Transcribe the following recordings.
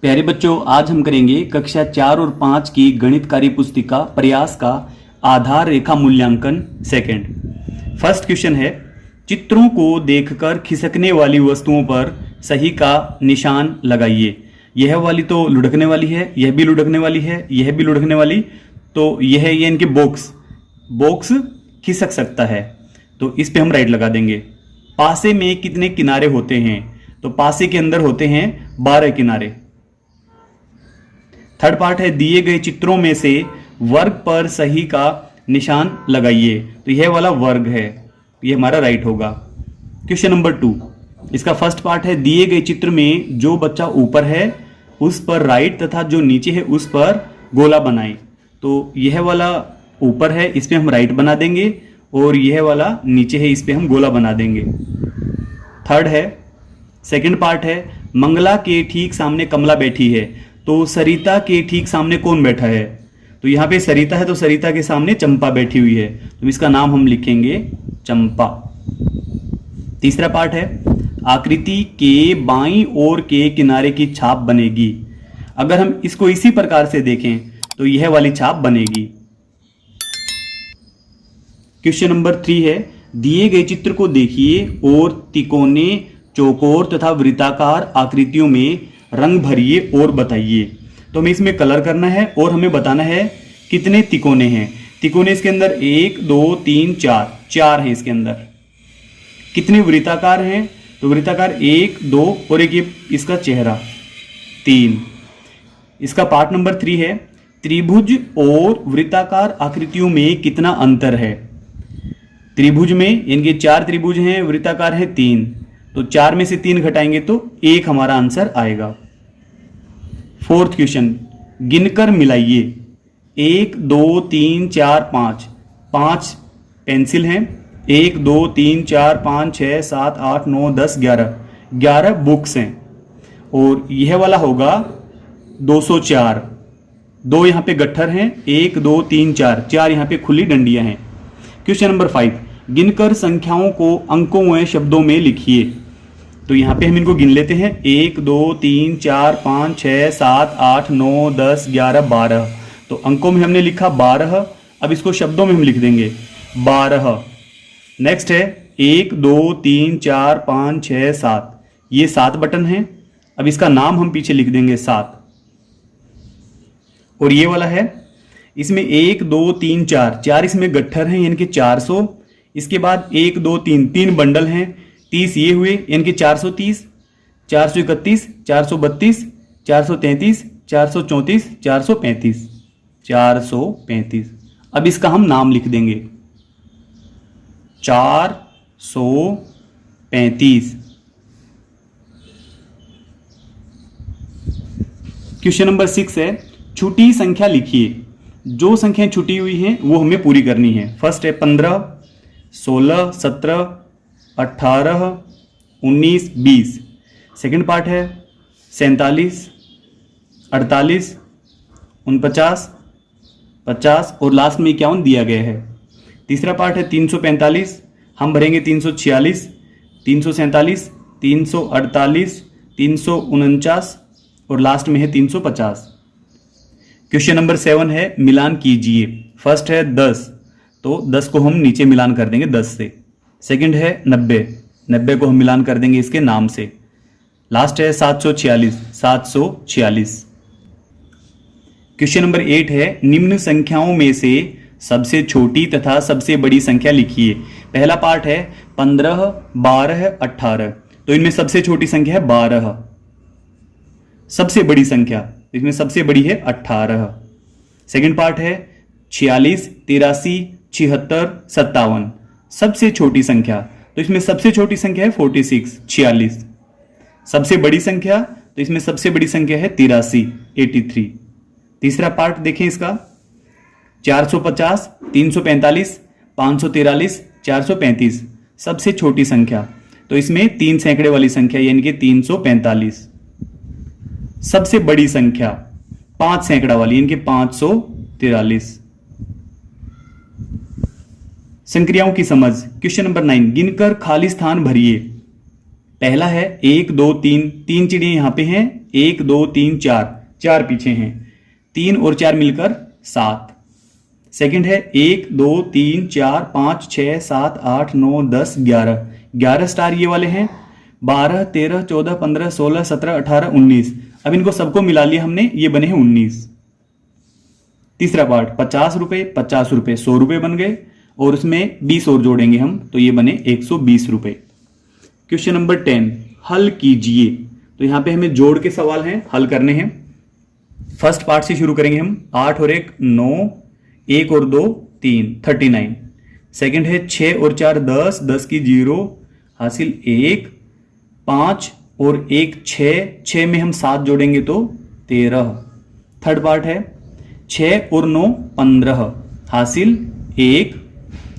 प्यारे बच्चों, आज हम करेंगे कक्षा 4 और 5 की गणित कार्य पुस्तिका प्रयास का आधार रेखा मूल्यांकन सेकंड। फर्स्ट क्वेश्चन है, चित्रों को देखकर खिसकने वाली वस्तुओं पर सही का निशान लगाइए। यह वाली तो लुढ़कने वाली है, यह भी लुढ़कने वाली है, यह भी लुढ़कने वाली, तो यह ये इनके बॉक्स खिसक सकता है, तो इस पे हम राइट लगा देंगे। पासे में कितने किनारे होते हैं? तो पासे के अंदर होते हैं 12 किनारे। थर्ड पार्ट है, दिए गए चित्रों में से वर्ग पर सही का निशान लगाइए। तो यह वाला वर्ग है, यह हमारा राइट होगा। क्वेश्चन नंबर 2, इसका फर्स्ट पार्ट है, दिए गए चित्र में जो बच्चा ऊपर है उस पर राइट तथा जो नीचे है उस पर गोला बनाए। तो यह वाला ऊपर है, इस पे हम राइट बना देंगे, और यह वाला नीचे है, इस पे हम गोला बना देंगे। थर्ड है, सेकंड पार्ट है, मंगला के ठीक सामने कमला बैठी है। तो सरिता के ठीक सामने कौन बैठा है? तो यहाँ पे सरिता है, तो सरिता के सामने चंपा बैठी हुई है, तो इसका नाम हम लिखेंगे चंपा। तीसरा पार्ट है, आकृति के बाईं ओर के किनारे की छाप बनेगी। अगर हम इसको इसी प्रकार से देखें तो यह वाली छाप बनेगी। क्वेश्चन नंबर 3 है, दिए गए चित्र को देखिए और तिकोने, चौकोर तथा वृत्ताकार आकृतियों में रंग भरिए और बताइए। तो हमें इसमें कलर करना है और हमें बताना है कितने तिकोने हैं। तिकोने इसके अंदर 1 2 3 4 है इसके अंदर। कितने वृत्ताकार हैं? तो वृत्ताकार 1 2 और एक ये इसका चेहरा 3। इसका पार्ट नंबर 3 है, त्रिभुज और वृत्ताकार आकृतियों में कितना अंतर है? त्रिभुज में इनके 4 त्रिभुज हैं, वृत्ताकार है 3, तो 4 में से 3 घटाएंगे तो 1 हमारा आंसर आएगा। फोर्थ क्वेश्चन, गिनकर मिलाइए। 1 2 3 4 5 पेंसिल हैं। 1 2 3 4 5 6 7 8 9 10 11 बुक्स हैं, और यह वाला होगा 204। 2 यहाँ पे गट्ठर हैं, 1 2 3 4 यहाँ पे खुली डंडियां हैं। क्वेश्चन नंबर 5, गिनकर संख्याओं को अंकों व शब्दों में लिखिए। तो यहाँ पे हम इनको गिन लेते हैं, 1 2 3 4 5 6 7 8 9 10 11 12। तो अंकों में हमने लिखा 12, अब इसको शब्दों में हम लिख देंगे 12। नेक्स्ट है 1 2 3 4 5 6 7, ये 7 बटन हैं, अब इसका नाम हम पीछे लिख देंगे 7। और ये वाला है, इसमें 1 2 3 4 इसमें गट्ठर हैं, यानी कि 400। इसके बाद 1 2 3 बंडल हैं, 30 ये हुए, यानी कि 430, 431, 432, 433, 434, 435, 435। अब इसका हम नाम लिख देंगे 435। क्वेश्चन नंबर 6 है, छुटी संख्या लिखिए। जो संख्याएं छुटी हुई हैं वो हमें पूरी करनी है। फर्स्ट है 15 16 17 18 19 20। सेकंड पार्ट है 47 48 49 50 और लास्ट में 51 दिया गया है। तीसरा पार्ट है 345, हम भरेंगे 346 347 348 349 और लास्ट में है 350। क्वेश्चन नंबर 7 है, मिलान कीजिए। फर्स्ट है 10, तो 10 को हम नीचे मिलान कर देंगे 10 से। सेकंड है 90 को हम मिलान कर देंगे इसके नाम से। लास्ट है 746। क्वेश्चन नंबर 8 है, निम्न संख्याओं में से सबसे छोटी तथा सबसे बड़ी संख्या लिखिए। पहला पार्ट है 15 12 18, तो इनमें सबसे छोटी संख्या है 12। सबसे बड़ी संख्या इसमें सबसे बड़ी है 18। सेकंड पार्ट है 46 83 76 57, सबसे छोटी संख्या, तो इसमें सबसे छोटी संख्या है 46। सबसे बड़ी संख्या, तो इसमें सबसे बड़ी संख्या है 83। तीसरा पार्ट देखें इसका, 450 345 543 435, सबसे छोटी संख्या, तो इसमें 3 सैकड़े वाली संख्या यानी कि 345। सबसे बड़ी संख्या 5 सैकड़ा वाली यानी कि 543। संक्रियाओं की समझ। क्वेश्चन नंबर 9, गिनकर खाली स्थान भरिए। पहला है 1 2 3 चिड़िया यहां पे हैं, 1 2 3 4, 4 पीछे हैं, 3 और 4 मिलकर 7। सेकंड है 1 2 3 4 5 6 7 8 9 10 11, 11 स्टार ये वाले हैं, 12 13 14 15 16 17 18 19। अब इनको सबको मिला लिया हमने, ये बने हैं 19। तीसरा पार्ट 50 रुपए 50 रुपए 100 रुपए बन गए, और उसमें 20 और जोड़ेंगे हम तो ये बने 120 रुपए। क्वेश्चन नंबर 10 हल कीजिए। तो यहां पे हमें जोड़ के सवाल हैं, हल करने हैं। फर्स्ट पार्ट से शुरू करेंगे हम। 8 और 1 9, 1 और 2 3, 39। सेकंड है 6 और 4 10, 10 की 0 हासिल 1, 5 और 1 6, 6 में हम 7 जोड़ेंगे तो 13। थर्ड पार्ट है 6 और 9 15 हासिल 1,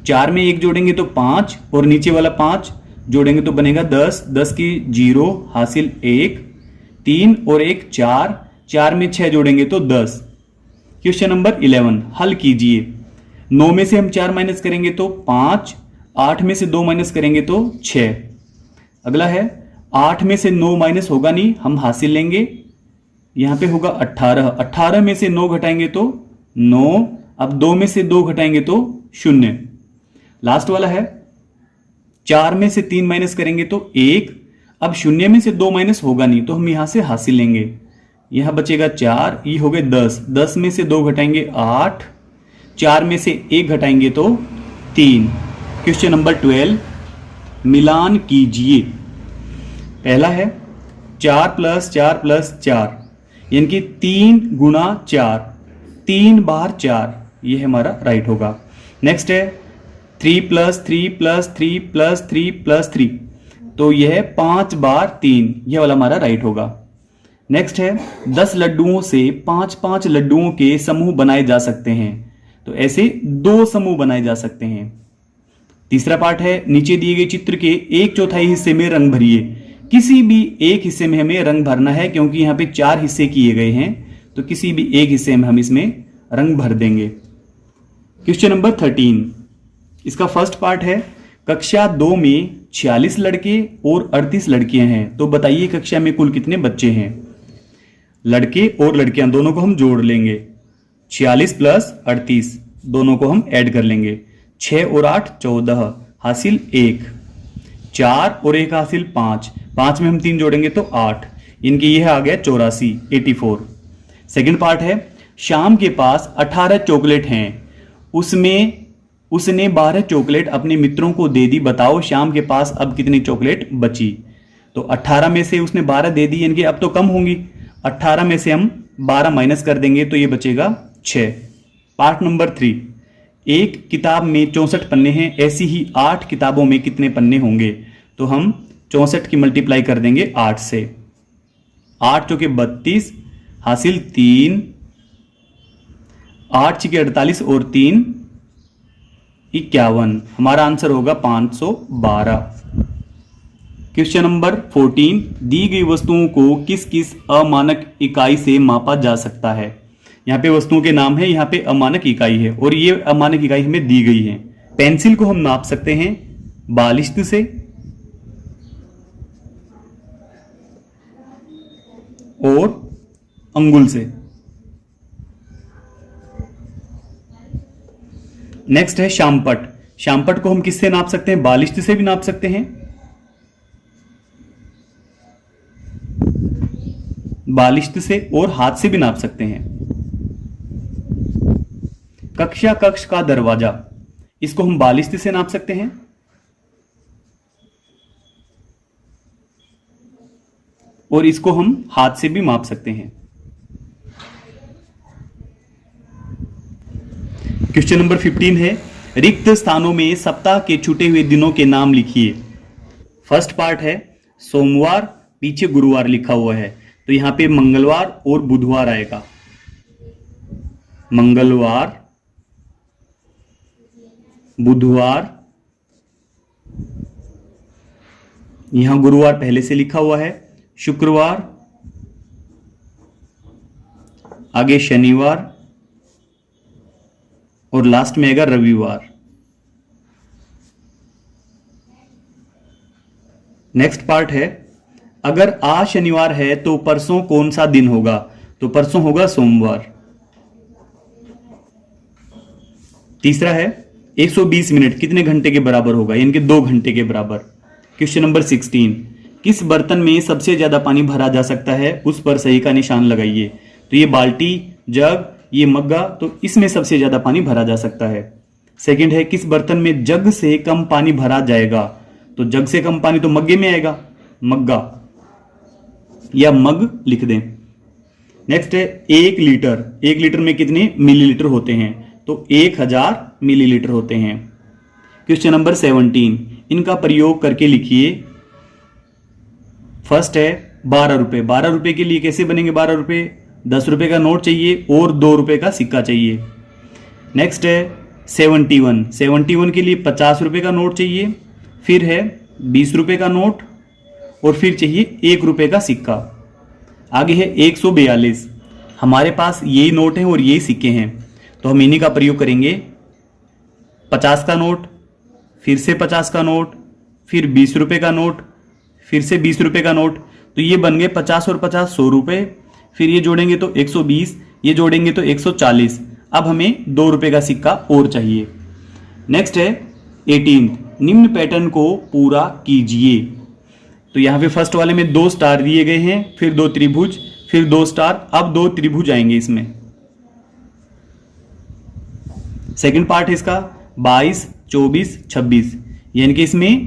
4 में 1 जोड़ेंगे तो 5 और नीचे वाला 5 जोड़ेंगे तो बनेगा 10, 10 की 0 हासिल 1, 3 और 1 4, 4 में 6 जोड़ेंगे तो 10। क्वेश्चन नंबर 11 हल कीजिए। 9 में से हम 4 माइनस करेंगे तो 5, 8 में से 2 माइनस करेंगे तो 6। अगला है 8 में से 9 माइनस होगा नहीं, हम हासिल लेंगे, यहां पे होगा 18, 18 में से 9 घटाएंगे तो 9, अब 2 में से 2 घटाएंगे तो 0। लास्ट वाला है 4 में से 3 माइनस करेंगे तो 1, अब 0 में से 2 माइनस होगा नहीं तो हम यहां से हासिल लेंगे, यहां बचेगा 4, ये हो गए 10, 10 में से 2 घटाएंगे 8, 4 में से 1 घटाएंगे तो 3। क्वेश्चन नंबर 12 मिलान कीजिए। पहला है 4 प्लस 4 प्लस 4 यानी कि 3 गुना 4, 3 बार 4, ये हमारा राइट होगा। नेक्स्ट है 3 प्लस 3 प्लस 3 प्लस 3 प्लस 3, तो यह है 5 बार 3, यह वाला हमारा राइट होगा। नेक्स्ट है 10 लड्डुओं से 5-5 लड्डुओं के समूह बनाए जा सकते हैं, तो ऐसे 2 समूह बनाए जा सकते हैं। तीसरा पार्ट है नीचे दिए गए चित्र के 1/4 हिस्से में रंग भरिए। किसी भी एक हिस्से में हमें रंग भरना है, क्योंकि यहां पे 4 हिस्से किए गए हैं, तो किसी भी एक हिस्से में हम इसमें रंग भर देंगे। क्वेश्चन नंबर 13 इसका फर्स्ट पार्ट है कक्षा 2 में 46 लड़के और 38 लड़कियां हैं, तो बताइए कक्षा में कुल कितने बच्चे हैं। लड़के और लड़कियां दोनों को हम जोड़ लेंगे, 46 प्लस 38 दोनों को हम ऐड कर लेंगे, 6 और 8 14 हासिल 1, 4 और 1 हासिल 5, 5 में हम 3 जोड़ेंगे तो 8, इनकी यह आ गया 84 84। सेकंड पार्ट है शाम के पास 18 चॉकलेट हैं, उसमें उसने 12 चॉकलेट अपने मित्रों को दे दी, बताओ शाम के पास अब कितनी चॉकलेट बची। तो 18 में से उसने 12 दे दी, यानी कि अब तो कम होंगी, 18 में से हम 12 माइनस कर देंगे तो ये बचेगा 6। पार्ट नंबर 3 एक किताब में 64 पन्ने हैं, ऐसी ही 8 किताबों में कितने पन्ने होंगे, तो हम 64 की मल्टीप्लाई कर देंगे 8 से, 8 चौके 32 हासिल 3, 8 छिके 48 और 3 51, हमारा आंसर होगा 512। क्वेश्चन नंबर 14 दी गई वस्तुओं को किस किस अमानक इकाई से मापा जा सकता है। यहां पे वस्तुओं के नाम है, यहां पे अमानक इकाई है और ये अमानक इकाई हमें दी गई है। पेंसिल को हम नाप सकते हैं बालिश्त से, और अंगुल से। नेक्स्ट है शामपट। शामपट को हम किससे नाप सकते हैं, बालिश्त से भी नाप सकते हैं, बालिश्त से और हाथ से भी नाप सकते हैं। कक्षा कक्ष का दरवाजा, इसको हम बालिश्त से नाप सकते हैं, और इसको हम हाथ से भी माप सकते हैं। क्वेश्चन नंबर 15 है रिक्त स्थानों में सप्ताह के छूटे हुए दिनों के नाम लिखिए। फर्स्ट पार्ट है सोमवार, पीछे गुरुवार लिखा हुआ है, तो यहां पे मंगलवार और बुधवार आएगा, मंगलवार बुधवार, यहां गुरुवार पहले से लिखा हुआ है, शुक्रवार, आगे शनिवार और लास्ट में आएगा रविवार। नेक्स्ट पार्ट है अगर आज शनिवार है तो परसों कौन सा दिन होगा? तो परसों होगा सोमवार। तीसरा है 120 मिनट कितने घंटे के बराबर होगा? यानी कि 2 घंटे के बराबर। क्वेश्चन नंबर 16, किस बर्तन में सबसे ज्यादा पानी भरा जा सकता है? उस पर सही का निशान लगाइए। तो ये बाल्टी, जग, ये मग्गा, तो इसमें सबसे ज्यादा पानी भरा जा सकता है। सेकंड है, किस बर्तन में जग से कम पानी भरा जाएगा? तो जग से कम पानी तो मग्गे में आएगा, मग्गा या मग लिख दें। नेक्स्ट है 1 लीटर। 1 लीटर में कितने मिलीलीटर होते हैं? तो 1000 मिलीलीटर होते हैं। क्वेश्चन नंबर 17, इनका प्रयोग करके लिखिए। फर्स्ट है 12 रुपए। 12 रुपए के लिए कैसे बनेंगे 12 रुपए? 10 रुपए का नोट चाहिए और 2 रुपए का सिक्का चाहिए। नेक्स्ट है 71। 71 के लिए 50 रुपए का नोट चाहिए, फिर है 20 रुपए का नोट और फिर चाहिए 1 रुपए का सिक्का। आगे है 142। हमारे पास यही नोट है और यही सिक्के हैं, तो हम इन्हीं का प्रयोग करेंगे। 50 का नोट, फिर से 50 का नोट, फिर 20 रुपए का नोट, फिर से 20 रुपए का नोट, तो ये बन गए 50 और 50 100 रुपए। फिर ये जोड़ेंगे तो 120, ये जोड़ेंगे तो 140। अब हमें 2 रुपए का सिक्का और चाहिए। नेक्स्ट है 18, निम्न पैटर्न को पूरा कीजिए। तो यहां पे फर्स्ट वाले में 2 स्टार दिए गए हैं, फिर 2 त्रिभुज, फिर 2 स्टार, अब 2 त्रिभुज आएंगे इसमें। सेकंड पार्ट है इसका 22, 24, 26, यानी कि इसमें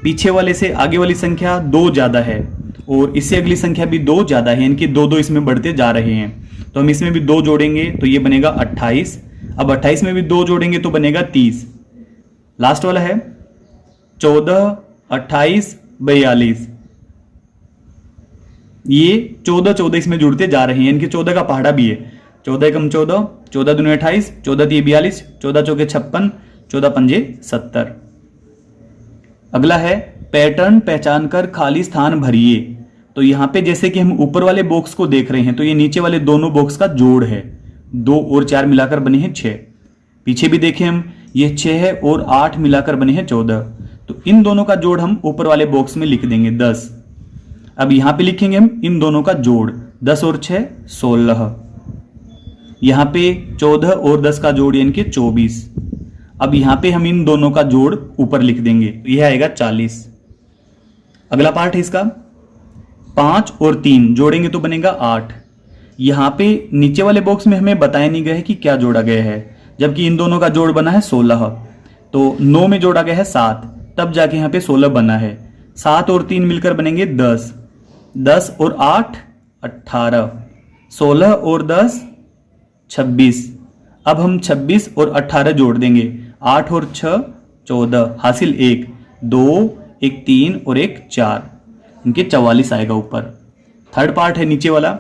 पीछे वाले से आगे वाली संख्या 2 ज्यादा है और इससे अगली संख्या भी 2 ज्यादा है, यानी कि 2-2 इसमें बढ़ते जा रहे हैं। तो हम इसमें भी 2 जोड़ेंगे तो ये बनेगा 28। अब 28 में भी 2 जोड़ेंगे तो बनेगा 30। लास्ट वाला है 14, 28, 42, ये 14-14 इसमें जुड़ते जा रहे हैं, यानी कि 14 का पहाड़ा भी है। 14 एकम 14, 14 दूनी 28, 14 तीय 42, 14 चौके 56, 14 पंजे 70। अगला है पैटर्न पहचान कर खाली स्थान भरिए। तो यहां पे जैसे कि हम ऊपर वाले बॉक्स को देख रहे हैं, तो ये नीचे वाले दोनों बॉक्स का जोड़ है। 2 और 4 मिलाकर बने हैं 6। पीछे भी देखें हम, ये 6 है और 8 मिलाकर बने हैं 14। तो इन दोनों का जोड़ हम ऊपर वाले बॉक्स में लिख देंगे 10। अब यहां पे लिखेंगे हम इन दोनों का जोड़, 10 और 6 16। यहां पे 14 और 10 का जोड़ यानी कि 24। अब यहां पे हम इन दोनों का जोड़ ऊपर लिख देंगे, तो यह आएगा 40। अगला पार्ट है इसका 5 और 3 जोड़ेंगे तो बनेगा 8। यहां पे नीचे वाले बॉक्स में हमें बताया नहीं गया है कि क्या जोड़ा गया है, जबकि इन दोनों का जोड़ बना है 16। तो 9 में जोड़ा गया है 7, तब जाके यहां पे 16 बना है। 7 और 3 मिलकर बनेंगे 10, 10 और 8 18, 16 और 10 26। अब हम 26 और 18 जोड़ देंगे, 8 और 6 14, हासिल 1, 2, एक 3 और एक 4, इनके 44 आएगा ऊपर। थर्ड पार्ट है नीचे वाला।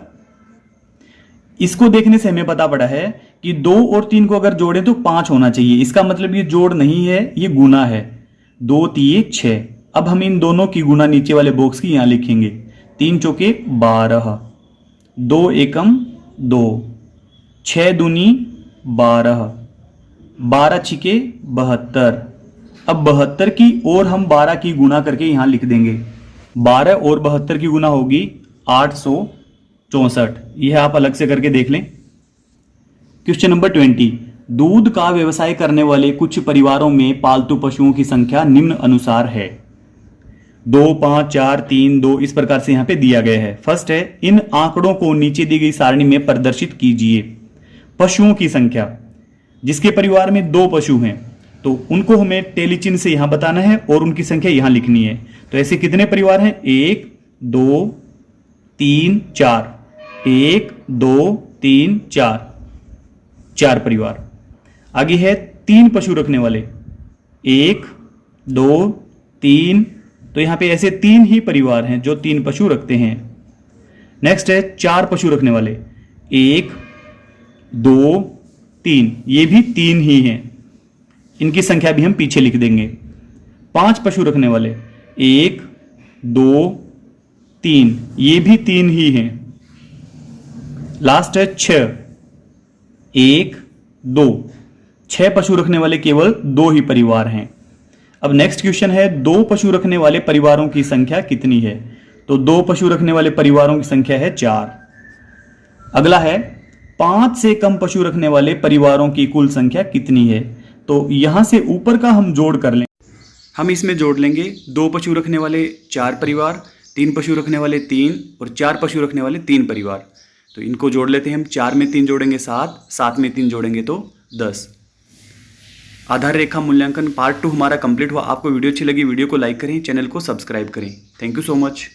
इसको देखने से हमें पता पड़ा है कि 2 और 3 को अगर जोड़ें तो 5 होना चाहिए। इसका मतलब ये जोड़ नहीं है, ये गुना है। 2 3 6। अब हम इन दोनों की गुना नीचे वाले बॉक्स की यहां लिखेंगे। 3 चौके 12, 2 एकम 2, 6 दूनी 12, 12 छिके 72। अब 72 की और हम 12 की गुना करके यहां लिख देंगे। 12 और 72 की गुना होगी 864। यह आप अलग से करके देख लें। क्वेश्चन नंबर 20, दूध का व्यवसाय करने वाले कुछ परिवारों में पालतू पशुओं की संख्या निम्न अनुसार है। 2 5 4 3 2 इस प्रकार से यहां पे दिया गया है। फर्स्ट है, इन आंकड़ों को नीचे दी गई सारणी में प्रदर्शित कीजिए। पशुओं की संख्या, जिसके परिवार में 2 पशु हैं तो उनको हमें टेली चिन्ह से यहां बताना है और उनकी संख्या यहां लिखनी है। तो ऐसे कितने परिवार हैं? 1 2 3 4, 1 2 3 4, 4 परिवार। आगे है 3 पशु रखने वाले, 1 2 3, तो यहां पे ऐसे 3 ही परिवार हैं जो 3 पशु रखते हैं। नेक्स्ट है 4 पशु रखने वाले, 1 2 3, ये भी 3 ही हैं, इनकी संख्या भी हम पीछे लिख देंगे। 5 पशु रखने वाले, 1 2 3, ये भी 3 ही हैं। लास्ट है 6, 1 2, 6 पशु रखने वाले केवल 2 ही परिवार हैं। अब नेक्स्ट क्वेश्चन है, 2 पशु रखने वाले परिवारों की संख्या कितनी है? तो 2 पशु रखने वाले परिवारों की संख्या है 4। अगला है 5 से कम पशु रखने वाले परिवारों की कुल संख्या कितनी है। तो यहां से ऊपर का हम जोड़ कर लें। हम इसमें जोड़ लेंगे 2 पशु रखने वाले 4 परिवार, 3 पशु रखने वाले 3 और 4 पशु रखने वाले 3 परिवार। तो इनको जोड़ लेते हैं हम। 4 में 3 जोड़ेंगे 7, 7 में 3 जोड़ेंगे तो 10। आधार रेखा मूल्यांकन पार्ट 2 हमारा कंप्लीट हुआ। आपको वीडियो अच्छी लगी, वीडियो को लाइक करें, चैनल को सब्सक्राइब करें। Thank you so much.